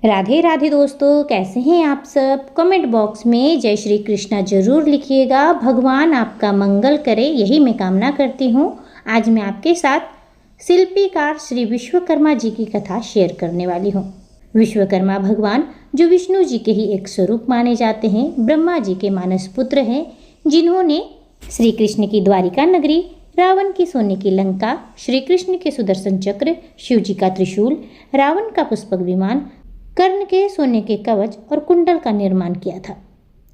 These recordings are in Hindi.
राधे राधे दोस्तों, कैसे हैं आप सब। कमेंट बॉक्स में जय श्री कृष्णा जरूर लिखिएगा। भगवान आपका मंगल करे, यही मैं कामना करती हूँ। आज मैं आपके साथ शिल्पीकार श्री विश्वकर्मा जी की कथा शेयर करने वाली हूँ। विश्वकर्मा भगवान जो विष्णु जी के ही एक स्वरूप माने जाते हैं, ब्रह्मा जी के मानस पुत्र हैं, जिन्होंने श्री कृष्ण की द्वारिका नगरी, रावण की सोने की लंका, श्री कृष्ण के सुदर्शन चक्र, शिव जी का त्रिशूल, रावण का पुष्पक विमान, कर्ण के सोने के कवच और कुंडल का निर्माण किया था।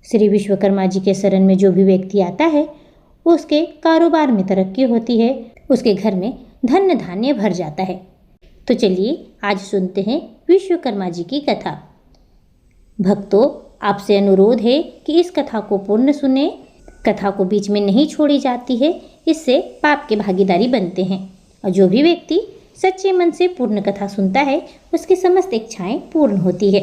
श्री विश्वकर्मा जी के शरण में जो भी व्यक्ति आता है, उसके कारोबार में तरक्की होती है, उसके घर में धन धान्य भर जाता है। तो चलिए आज सुनते हैं विश्वकर्मा जी की कथा। भक्तों, आपसे अनुरोध है कि इस कथा को पूर्ण सुने। कथा को बीच में नहीं छोड़ी जाती है, इससे पाप के भागीदारी बनते हैं। और जो भी व्यक्ति सच्चे मन से पूर्ण कथा सुनता है, उसकी समस्त इच्छाएं पूर्ण होती है।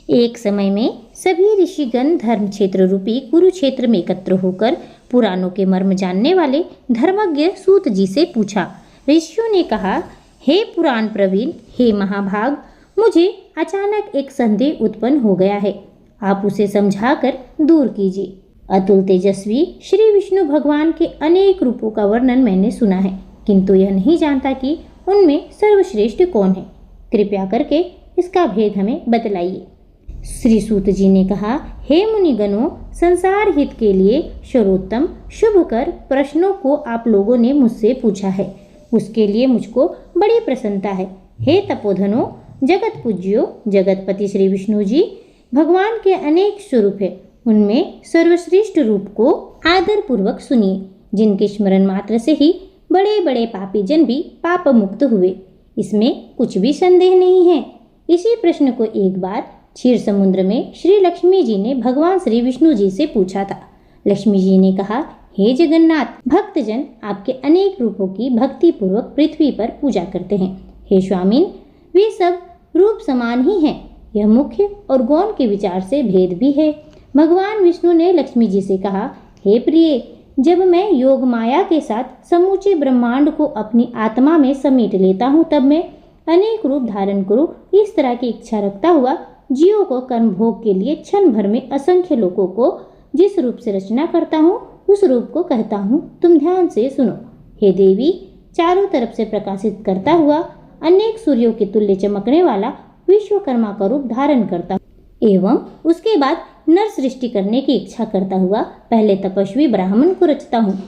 एक समय में सभी ऋषिगण धर्म क्षेत्र रूपी कुरुक्षेत्र में एकत्र होकर पुराणों के मर्म जानने वाले धर्मज्ञ सूत जी से पूछा। ऋषियों ने कहा, हे पुराण प्रवीण, हे महाभाग, मुझे अचानक एक संदेह उत्पन्न हो गया है। आप उसे समझाकर दूर कीजिए। अतुल तेजस्वी श्री विष्णु भगवान के अनेक रूपों का वर्णन मैंने सुना है, किंतु यह नहीं जानता कि उनमें सर्वश्रेष्ठ कौन है। कृपया करके इसका भेद हमें बतलाइए। श्री सूत जी ने कहा, हे मुनिगणों, संसार हित के लिए सर्वोत्तम शुभकर प्रश्नों को आप लोगों ने मुझसे पूछा है, उसके लिए मुझको बड़ी प्रसन्नता है। हे तपोधनों, जगत पूज्यो, जगतपति श्री विष्णु जी भगवान के अनेक स्वरूप है, उनमें सर्वश्रेष्ठ रूप को आदर पूर्वक सुनिए, जिनके स्मरण मात्र से ही बड़े बड़े पापी जन भी पाप मुक्त हुए। इसमें कुछ भी संदेह नहीं है। इसी प्रश्न को एक बार क्षीर समुद्र में श्री लक्ष्मी जी ने भगवान श्री विष्णु जी से पूछा था। लक्ष्मी जी ने कहा, हे जगन्नाथ, भक्तजन आपके अनेक रूपों की भक्ति पूर्वक पृथ्वी पर पूजा करते हैं। हे स्वामीन, वे सब रूप समान ही हैं। यह मुख्य और गौण के विचार से भेद भी है। भगवान विष्णु ने लक्ष्मी जी से कहा, हे प्रिय, जब मैं योग माया के साथ समूचे ब्रह्मांड को अपनी आत्मा में समेट लेता हूँ, तब मैं अनेक रूप धारण करूँ, इस तरह की इच्छा रखता हुआ जीवों को कर्म भोग के लिए क्षण भर में असंख्य लोगों को जिस रूप से रचना करता हूँ, उस रूप को कहता हूँ। तुम ध्यान से सुनो। हे देवी, चारों तरफ से प्रकाशित करता हुआ अनेक सूर्यों के तुल्य चमकने वाला विश्वकर्मा का रूप धारण करता हूँ एवं उसके बाद नर सृष्टि करने की इच्छा करता हुआ पहले तपस्वी ब्राह्मण को रचता हूँ।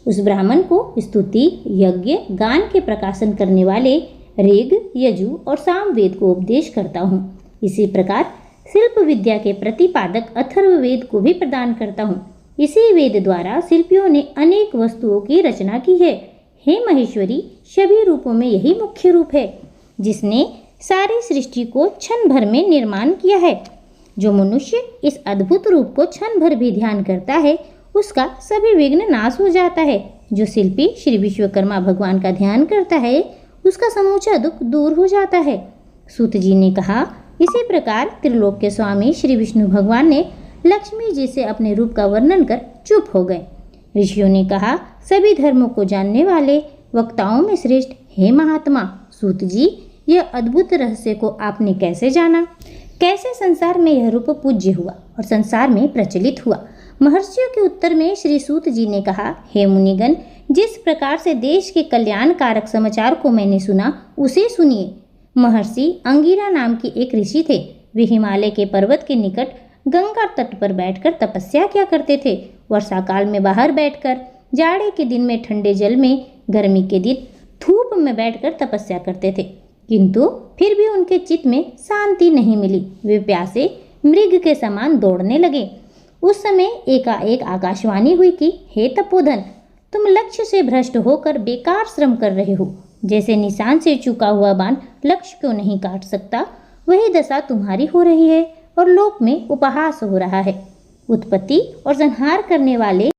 उस ब्राह्मण को स्तुति, यज्ञ, गान के प्रकाशन करने वाले ऋग, यजु और साम वेद को उपदेश करता हूँ। इसी प्रकार शिल्प विद्या के प्रतिपादक अथर्व वेद को भी प्रदान करता हूँ। इसी वेद द्वारा शिल्पियों ने अनेक वस्तुओं की रचना की है। हे महेश्वरी, सभी रूपों में यही मुख्य रूप है, जिसने सारी सृष्टि को क्षण भर में निर्माण किया है। जो मनुष्य इस अद्भुत रूप को क्षण भर भी ध्यान करता है, उसका सभी विघ्न नाश हो जाता है। जो शिल्पी श्री विश्वकर्मा भगवान का ध्यान करता है, उसका समूचा दुख दूर हो जाता है। सूत जी ने कहा, इसी प्रकार त्रिलोक के स्वामी श्री विष्णु भगवान ने लक्ष्मी जी से अपने रूप का वर्णन कर चुप हो गए। ऋषियों ने कहा, सभी धर्मों को जानने वाले वक्ताओं में श्रेष्ठ हे महात्मा सूत जी, यह अद्भुत रहस्य को आपने कैसे जाना? कैसे संसार में यह रूप पूज्य हुआ और संसार में प्रचलित हुआ? महर्षियों के उत्तर में श्री सूत जी ने कहा, हे मुनिगण, जिस प्रकार से देश के कल्याण कारक समाचार को मैंने सुना, उसे सुनिए। महर्षि अंगिरा नाम की एक ऋषि थे। वे हिमालय के पर्वत के निकट गंगा तट पर बैठकर तपस्या किया करते थे। वर्षा काल में बाहर बैठकर, जाड़े के दिन में ठंडे जल में, गर्मी के दिन धूप में बैठकर तपस्या करते थे, किंतु फिर भी उनके चित्त में शांति नहीं मिली। वे प्यासे मृग के समान दौड़ने लगे। उस समय एकाएक आकाशवाणी हुई कि हे तपोधन, तुम लक्ष्य से भ्रष्ट होकर बेकार श्रम कर रहे हो। जैसे निशान से चूका हुआ बाण लक्ष्य को नहीं काट सकता, वही दशा तुम्हारी हो रही है और लोक में उपहास हो रहा है। उत्पत्ति और संहार करने वाले,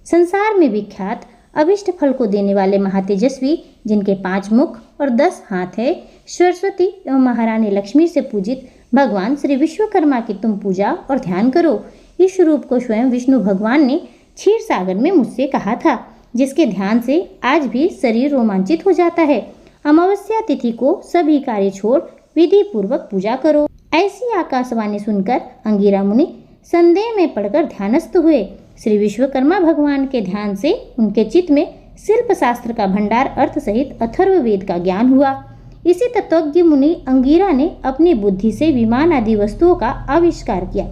संसार में विख्यात, अभिष्ट फल को देने वाले महातेजस्वी, जिनके 5 मुख और 10 हाथ है, सरस्वती एवं महारानी लक्ष्मी से पूजित भगवान श्री विश्वकर्मा की तुम पूजा और ध्यान करो। इस रूप को स्वयं विष्णु भगवान ने क्षीर सागर में मुझसे कहा था, जिसके ध्यान से आज भी शरीर रोमांचित हो जाता है। अमावस्या तिथि को सभी कार्य छोड़ विधि पूर्वक पूजा करो। ऐसी आकाशवाणी सुनकर अंगिरा मुनि संदेह में पड़कर ध्यानस्थ हुए। श्री विश्वकर्मा भगवान के ध्यान से उनके चित्त में शिल्प शास्त्र का भंडार अर्थ सहित अथर्ववेद का ज्ञान हुआ। इसी तत्वज्ञ मुनि अंगिरा ने अपनी बुद्धि से विमान आदि वस्तुओं का आविष्कार किया।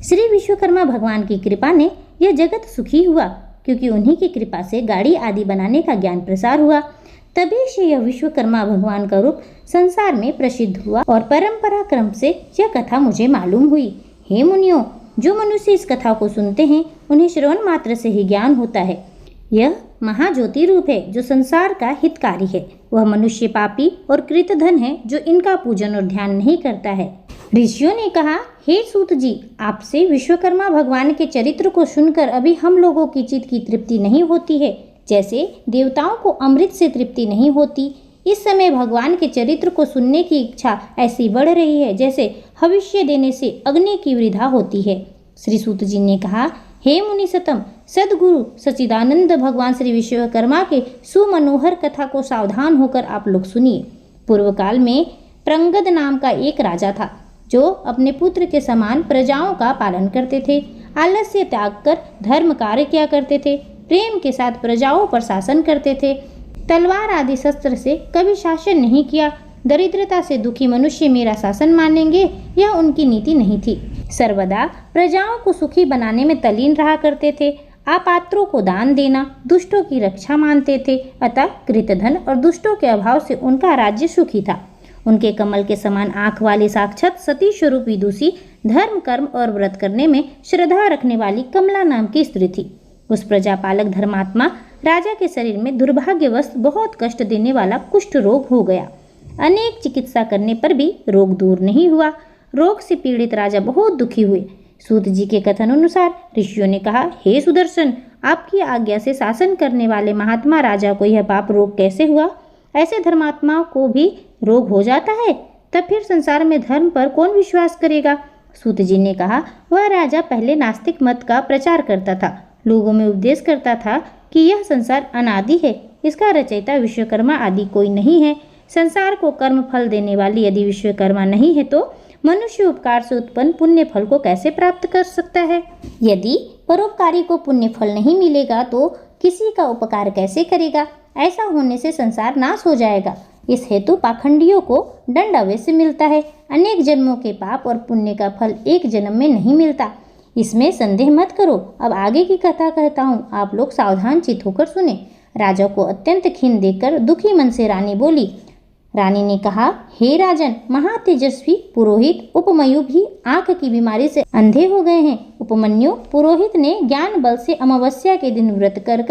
श्री विश्वकर्मा भगवान की कृपा ने यह जगत सुखी हुआ, क्योंकि उन्हीं की कृपा से गाड़ी आदि बनाने का ज्ञान प्रसार हुआ। तभी से यह विश्वकर्मा भगवान का रूप संसार में प्रसिद्ध हुआ और परंपरा क्रम से यह कथा मुझे मालूम हुई। हे मुनियों, जो मनुष्य इस कथा को सुनते हैं उन्हें श्रवण मात्र से ही ज्ञान होता है। यह महाज्योति रूप है जो संसार का हितकारी है। वह मनुष्य पापी और कृतधन है जो इनका पूजन और ध्यान नहीं करता है। ऋषियों ने कहा, हे सूत जी, आपसे विश्वकर्मा भगवान के चरित्र को सुनकर अभी हम लोगों की चित्त की तृप्ति नहीं होती है, जैसे देवताओं को अमृत से तृप्ति नहीं होती। इस समय भगवान के चरित्र को सुनने की इच्छा ऐसी बढ़ रही है जैसे भविष्य देने से अग्नि की वृथा होती है। श्री सूत जी ने कहा, हे मुनिसतम, सदगुरु सच्चिदानंद भगवान श्री विश्वकर्मा के सुमनोहर कथा को सावधान होकर आप लोग सुनिए। पूर्व काल में प्रंगद नाम का एक राजा था जो अपने पुत्र के समान प्रजाओं का पालन करते थे। आलस्य त्याग कर धर्म कार्य किया करते थे। प्रेम के साथ प्रजाओं पर शासन करते थे। तलवार आदि शस्त्र से कभी शासन नहीं किया। दरिद्रता से दुखी मनुष्य मेरा शासन मानेंगे, यह उनकी नीति नहीं थी। सर्वदा प्रजाओं को सुखी बनाने में तल्लीन रहा करते थे। अपात्रों को दान देना, दुष्टों की रक्षा मानते थे। अतः कृतधन और दुष्टों के अभाव से उनका राज्य सुखी था। उनके कमल के समान आंख वाली साक्षात सती स्वरूप विदुषी, धर्म कर्म और व्रत करने में श्रद्धा रखने वाली कमला नाम की स्त्री थी। उस प्रजापालक धर्मात्मा राजा के शरीर में दुर्भाग्यवश बहुत कष्ट देने वाला कुष्ठ रोग हो गया। अनेक चिकित्सा करने पर भी रोग दूर नहीं हुआ। रोग से पीड़ित राजा बहुत दुखी हुए। सूत जी के कथन अनुसार ऋषियों ने कहा, हे सुदर्शन, आपकी आज्ञा से शासन करने वाले महात्मा राजा को यह पाप रोग कैसे हुआ? ऐसे धर्मात्मा को भी रोग हो जाता है, तब फिर संसार में धर्म पर कौन विश्वास करेगा? सूत जी ने कहा, वह राजा पहले नास्तिक मत का प्रचार करता था। लोगों में उपदेश करता था कि यह संसार अनादि है, इसका रचयिता विश्वकर्मा आदि कोई नहीं है। संसार को कर्म फल देने वाली यदि विश्वकर्मा नहीं है तो मनुष्य उपकार से उत्पन्न पुण्य फल को कैसे प्राप्त कर सकता है? यदि परोपकारी को पुण्य फल नहीं मिलेगा तो किसी का उपकार कैसे करेगा? ऐसा होने से संसार नाश हो जाएगा। इस हेतु पाखंडियों को दंड अवश्य मिलता है। अनेक जन्मों के पाप और पुण्य का फल एक जन्म में नहीं मिलता, इसमें संदेह मत करो। अब आगे की कथा कहता हूँ, आप लोग सावधान चित्त होकर सुने। राजा को अत्यंत खीन देखकर दुखी मन से रानी बोली। रानी ने कहा, हे राजन, महातेजस्वी पुरोहित उपमन्यु भी आंख की बीमारी से अंधे हो गए हैं। उपमन्यु पुरोहित ने ज्ञान बल से अमावस्या के दिन व्रत कर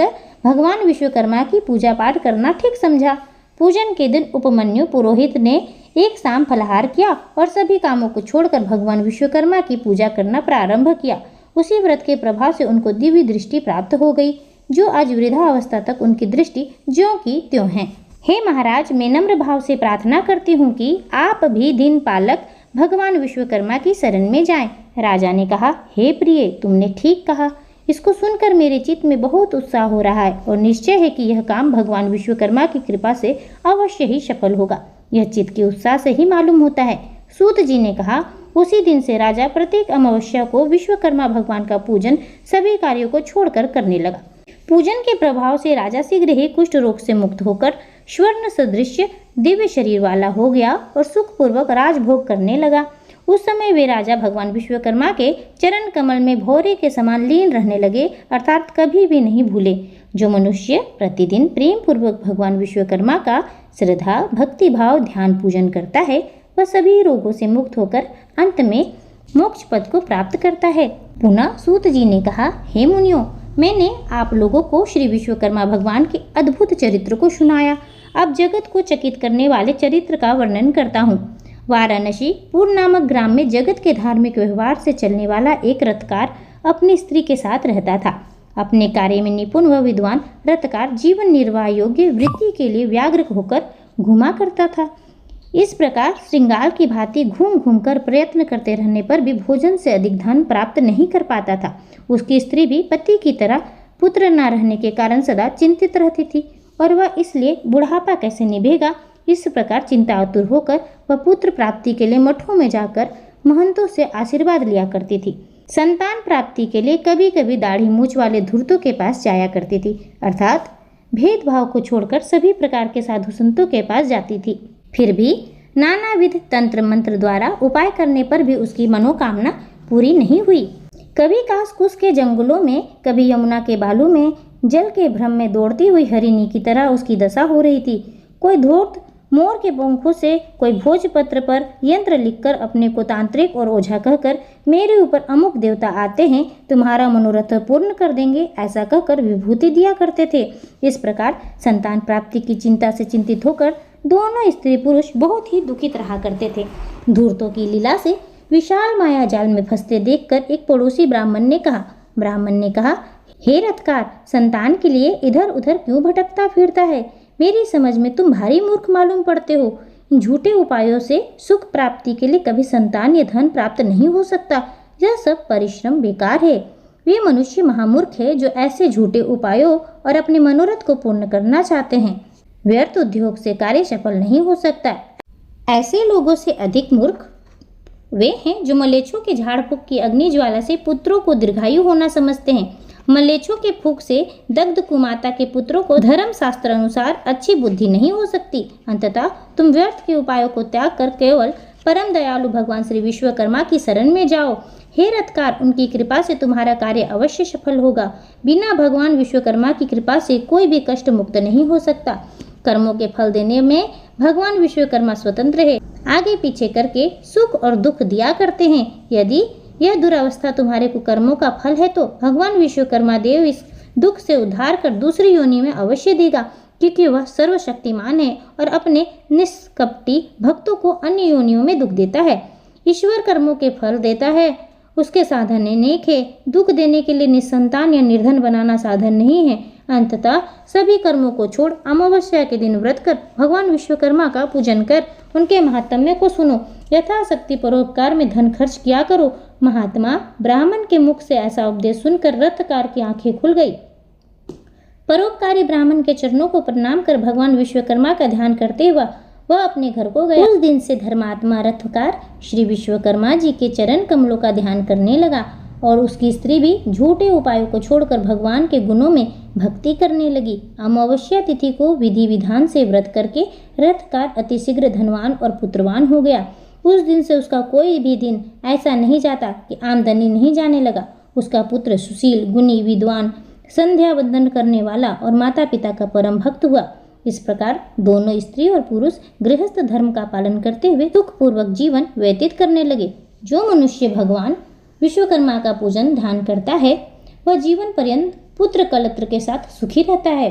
भगवान विश्वकर्मा की पूजा पाठ करना ठीक समझा। पूजन के दिन उपमन्यु पुरोहित ने एक शाम फलाहार किया और सभी कामों को छोड़कर भगवान विश्वकर्मा की पूजा करना प्रारंभ किया। उसी व्रत के प्रभाव से उनको दिव्य दृष्टि प्राप्त हो गई, जो आज वृद्धावस्था तक उनकी दृष्टि ज्यों की त्यों है। हे महाराज, मैं नम्र भाव से प्रार्थना करती हूँ कि आप भी दिन पालक भगवान विश्वकर्मा की शरण में जाएं। राजा ने कहा, हे प्रिय, तुमने ठीक कहा। इसको सुनकर मेरे चित्त में बहुत उत्साह हो रहा है और निश्चय है कि यह काम भगवान विश्वकर्मा की कृपा से अवश्य ही सफल होगा। यह चित्त के उत्साह से ही मालूम होता है। सूत जी ने कहा, उसी दिन से राजा प्रत्येक अमावस्या को विश्वकर्मा भगवान का पूजन सभी कार्यों को छोड़कर करने लगा। पूजन के प्रभाव से राजा शीघ्र ही कुष्ठ रोग से मुक्त होकर स्वर्ण सदृश दिव्य शरीर वाला हो गया और सुखपूर्वक राजभोग करने लगा। उस समय वे राजा भगवान विश्वकर्मा के चरण कमल में भौरे के समान लीन रहने लगे, अर्थात कभी भी नहीं भूले। जो मनुष्य प्रतिदिन प्रेम पूर्वक भगवान विश्वकर्मा का श्रद्धा भक्ति भाव ध्यान पूजन करता है, वह सभी रोगों से मुक्त होकर अंत में मोक्ष पद को प्राप्त करता है। पुनः सूत जी ने कहा, हे मुनियों, मैंने आप लोगों को श्री विश्वकर्मा भगवान के अद्भुत चरित्र को सुनाया। अब जगत को चकित करने वाले चरित्र का वर्णन करता हूँ। वाराणसी पुर नामक ग्राम में जगत के धार्मिक व्यवहार से चलने वाला एक रथकार अपनी स्त्री के साथ रहता था। अपने कार्य में निपुण व विद्वान रथकार जीवन निर्वाह योग्य वृत्ति के लिए व्याग्र होकर घुमा करता था। इस प्रकार श्रृंगार की भांति घूम घूम कर प्रयत्न करते रहने पर भी भोजन से अधिक धन प्राप्त नहीं कर पाता था। उसकी स्त्री भी पति की तरह पुत्र न रहने के कारण सदा चिंतित रहती थी और वह इसलिए बुढ़ापा कैसे निभेगा इस प्रकार चिंतातुर होकर वह पुत्र प्राप्ति के लिए मठों में जाकर महंतों से आशीर्वाद लिया करती थी। संतान प्राप्ति के लिए कभी कभी दाढ़ी मूछ वाले धूर्तों के पास जाया करती थी, अर्थात भेदभाव को छोड़कर सभी प्रकार के साधु संतों के पास जाती थी। फिर भी नानाविध तंत्र मंत्र द्वारा उपाय करने पर भी उसकी मनोकामना पूरी नहीं हुई। कभी कासकुस के जंगलों में, कभी यमुना के बालू में जल के भ्रम में दौड़ती हुई हरिणी की तरह उसकी दशा हो रही थी। कोई धूर्त मोर के पंखों से, कोई भोजपत्र पर यंत्र लिखकर अपने को तांत्रिक और ओझा कहकर मेरे ऊपर अमुक देवता आते हैं, तुम्हारा मनोरथ पूर्ण कर देंगे, ऐसा कहकर विभूति दिया करते थे। इस प्रकार संतान प्राप्ति की चिंता से चिंतित होकर दोनों स्त्री पुरुष बहुत ही दुखित रहा करते थे। धूर्तों की लीला से विशाल माया जाल में फंसते देखकर एक पड़ोसी ब्राह्मण ने कहा, हे रथकार, संतान के लिए इधर उधर क्यों भटकता फिरता है? मेरी समझ में तुम भारी मूर्ख मालूम पड़ते हो। झूठे उपायों से सुख प्राप्ति के लिए कभी संतान या धन प्राप्त नहीं हो सकता। यह सब परिश्रम बेकार है। वे मनुष्य महामूर्ख है जो ऐसे झूठे उपायों और अपने मनोरथ को पूर्ण करना चाहते हैं। व्यर्थ उद्योग से कार्य सफल नहीं हो सकता। ऐसे लोगों से अधिक मूर्ख वे हैं जो मलेच्छों के झाड़ फूक की अग्नि ज्वाला से पुत्रों को दीर्घायु होना समझते हैं। मलेच्छों के फूक से दग्ध कुमाता के पुत्रों को धर्म शास्त्र अनुसार अच्छी बुद्धि नहीं हो सकती। अंततः तुम व्यर्थ के उपायों को त्याग कर केवल परम दयालु भगवान श्री विश्वकर्मा की शरण में जाओ। हे रथकार, उनकी कृपा से तुम्हारा कार्य अवश्य सफल होगा। बिना भगवान विश्वकर्मा की कृपा से कोई भी कष्ट मुक्त नहीं हो सकता। कर्मों के फल देने में भगवान विश्वकर्मा स्वतंत्र है, आगे पीछे करके सुख और दुख दिया करते हैं। यदि यह दुरावस्था तुम्हारे कुकर्मों का फल है तो भगवान विश्वकर्मा देव इस दुख से उद्धार कर दूसरी योनि में अवश्य देगा, क्योंकि वह सर्वशक्तिमान है और अपने निष्कपटी भक्तों को अन्य योनियों में दुख देता है। ईश्वर कर्मों के फल देता है, उसके साधन अनेक है। दुख देने के लिए निसंतान या निर्धन बनाना साधन नहीं है। अंततः सभी कर्मों को छोड़ अमावस्या के दिन व्रत कर भगवान विश्वकर्मा का पूजन कर उनके महात्म्य को सुनो। यथाशक्ति परोपकार में धन खर्च किया करो। महात्मा ब्राह्मण के मुख से ऐसा उपदेश सुनकर रथकार की आंखें खुल गई। परोपकारी ब्राह्मण के चरणों को प्रणाम कर भगवान विश्वकर्मा का ध्यान करते हुए वह अपने घर को गया। उस दिन से धर्मात्मा रथकार श्री विश्वकर्मा जी के चरण कमलों का ध्यान करने लगा और उसकी स्त्री भी झूठे उपायों को छोड़कर भगवान के गुणों में भक्ति करने लगी। अमावस्या तिथि को विधि विधान से व्रत करके रथकार अतिशीघ्र धनवान और पुत्रवान हो गया। उस दिन से उसका कोई भी दिन ऐसा नहीं जाता कि आमदनी नहीं जाने लगा। उसका पुत्र सुशील, गुणी, विद्वान, संध्या वंदन करने वाला और माता पिता का परम भक्त हुआ। इस प्रकार दोनों स्त्री और पुरुष गृहस्थ धर्म का पालन करते हुए सुखपूर्वक जीवन व्यतीत करने लगे। जो मनुष्य भगवान विश्वकर्मा का पूजन ध्यान करता है वह जीवन पर्यंत पुत्र कलत्र के साथ सुखी रहता है।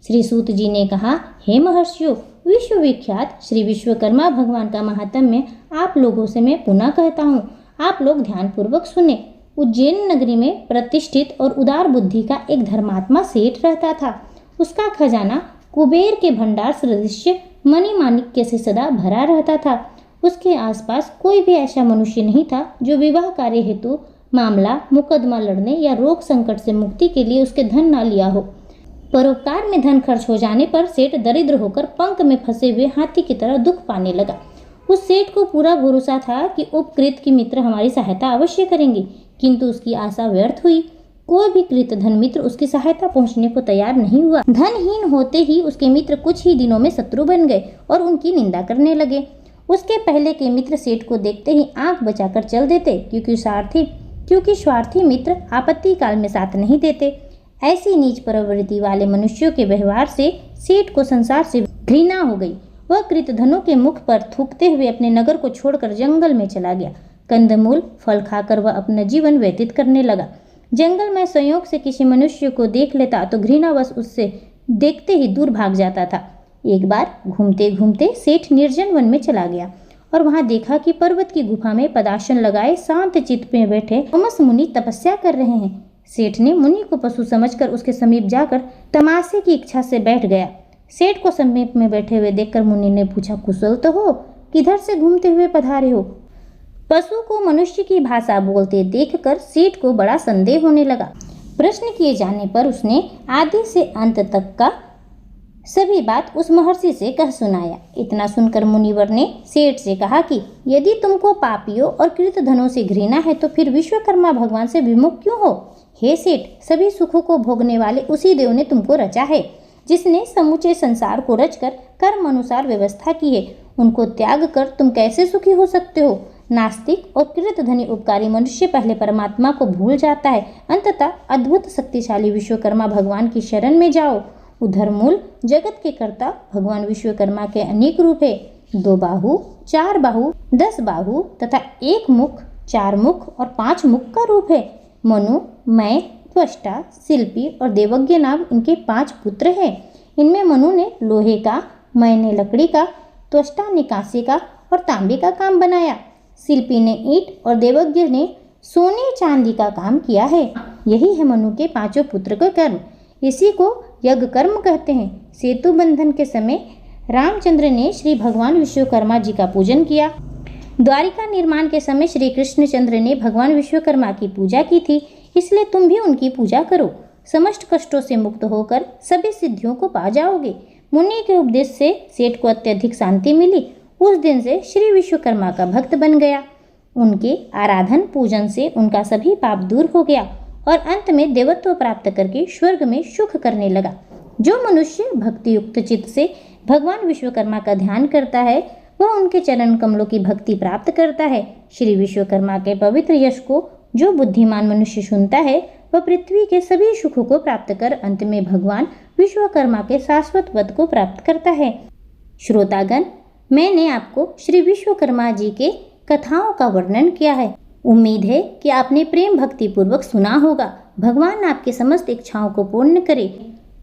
श्री सूत जी ने कहा, हे महर्षियों, विश्वविख्यात श्री विश्वकर्मा भगवान का महात्म्य आप लोगों से मैं पुनः कहता हूँ। आप लोग ध्यान पूर्वक सुने। उज्जैन नगरी में प्रतिष्ठित और उदार बुद्धि का एक धर्मात्मा सेठ रहता था। उसका खजाना कुबेर के भंडार सदृश मणि माणिक्य से सदा भरा रहता था। उसके आसपास कोई भी ऐसा मनुष्य नहीं था जो विवाह कार्य हेतु मामला मुकदमा लड़ने या रोग संकट से मुक्ति के लिए उसके धन न लिया हो। परोपकार में धन खर्च हो जाने पर सेठ दरिद्र होकर पंख में फंसे हुए हाथी की तरह दुख पाने लगा। उस सेठ को पूरा भरोसा था कि उपकृत की मित्र हमारी सहायता अवश्य करेंगे, किंतु उसकी आशा व्यर्थ हुई। कोई भी कृत धन मित्र उसकी सहायता पहुंचने को तैयार नहीं हुआ। धनहीन होते ही उसके मित्र कुछ ही दिनों में शत्रु बन गए और उनकी निंदा करने लगे। उसके पहले के मित्र सेठ को देखते ही आंख बचाकर चल देते, क्योंकि स्वार्थी मित्र आपत्ति काल में साथ नहीं देते। ऐसी नीच प्रवृत्ति वाले मनुष्यों के व्यवहार से सेठ को संसार से घृणा हो गई। वह कृतधनों के मुख पर थूकते हुए अपने नगर को छोड़कर जंगल में चला गया। कंदमूल फल खाकर वह अपना जीवन व्यतीत करने लगा। जंगल में संयोग से किसी मनुष्य को देख लेता तो घृणावश उससे देखते ही दूर भाग जाता था। एक बार घूमते घूमते सेठ निर्जन वन में चला गया और वहां देखा कि पर्वत की गुफा में पदासन लगाए शांत चित्त में बैठे तमस मुनि तपस्या कर रहे हैं। सेठ ने मुनि को पशु समझकर उसके समीप जाकर तमाशे की इच्छा से बैठ गया। सेठ को समीप में बैठे हुए देखकर मुनि ने पूछा, कुशल तो हो, किधर से घूमते हुए पधारे हो? पशु को मनुष्य की भाषा बोलते देखकर सेठ को बड़ा संदेह होने लगा। प्रश्न किए जाने पर उसने आदि से अंत तक का सभी बात उस महर्षि से कह सुनाया। इतना सुनकर मुनिवर ने सेठ से कहा कि यदि तुमको पापियों और कृतधनों से घृणा है तो फिर विश्वकर्मा भगवान से विमुख क्यों हो? हे सेठ, सभी सुखों को भोगने वाले उसी देव ने तुमको रचा है, जिसने समूचे संसार को रचकर कर्म अनुसार व्यवस्था की है। उनको त्याग कर तुम कैसे सुखी हो सकते हो? नास्तिक और कृतधनी उपकारी मनुष्य पहले परमात्मा को भूल जाता है। अंततः अद्भुत शक्तिशाली विश्वकर्मा भगवान की शरण में जाओ। उधर मूल जगत के कर्ता भगवान विश्वकर्मा के अनेक रूप है। 2 बाहु, 4 बाहु, 10 बाहु तथा 1 मुख, 4 मुख और 5 मुख का रूप है। मनु, मैं, त्वष्टा, शिल्पी और देवज्ञ नाम इनके 5 पुत्र हैं। इनमें मनु ने लोहे का, मैं ने लकड़ी का, त्वष्टा ने कांसे का और तांबे का काम बनाया। शिल्पी ने ईंट और देवज्ञ ने सोने चांदी का काम किया है। यही है मनु के 5 पुत्र का कर्म। इसी को यज्ञ कर्म कहते हैं। सेतु बंधन के समय रामचंद्र ने श्री भगवान विश्वकर्मा जी का पूजन किया। द्वारिका निर्माण के समय श्री कृष्णचंद्र ने भगवान विश्वकर्मा की पूजा की थी, इसलिए तुम भी उनकी पूजा करो। समस्त कष्टों से मुक्त होकर सभी सिद्धियों को पा जाओगे। मुनि के उपदेश से सेठ को अत्यधिक शांति मिली। उस दिन से श्री विश्वकर्मा का भक्त बन गया। उनके आराधन पूजन से उनका सभी पाप दूर हो गया और अंत में देवत्व प्राप्त करके स्वर्ग में सुख करने लगा। जो मनुष्य भक्ति युक्त चित्त से भगवान विश्वकर्मा का ध्यान करता है वह उनके चरण कमलों की भक्ति प्राप्त करता है। श्री विश्वकर्मा के पवित्र यश को जो बुद्धिमान मनुष्य सुनता है वह पृथ्वी के सभी सुखों को प्राप्त कर अंत में भगवान विश्वकर्मा के शाश्वत पद को प्राप्त करता है। श्रोतागण, मैंने आपको श्री विश्वकर्मा जी के कथाओं का वर्णन किया है। उम्मीद है कि आपने प्रेम भक्ति पूर्वक सुना होगा। भगवान आपके समस्त इच्छाओं को पूर्ण करे।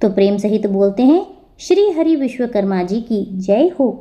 तो प्रेम सहित बोलते हैं, श्री हरि विश्वकर्मा जी की जय हो।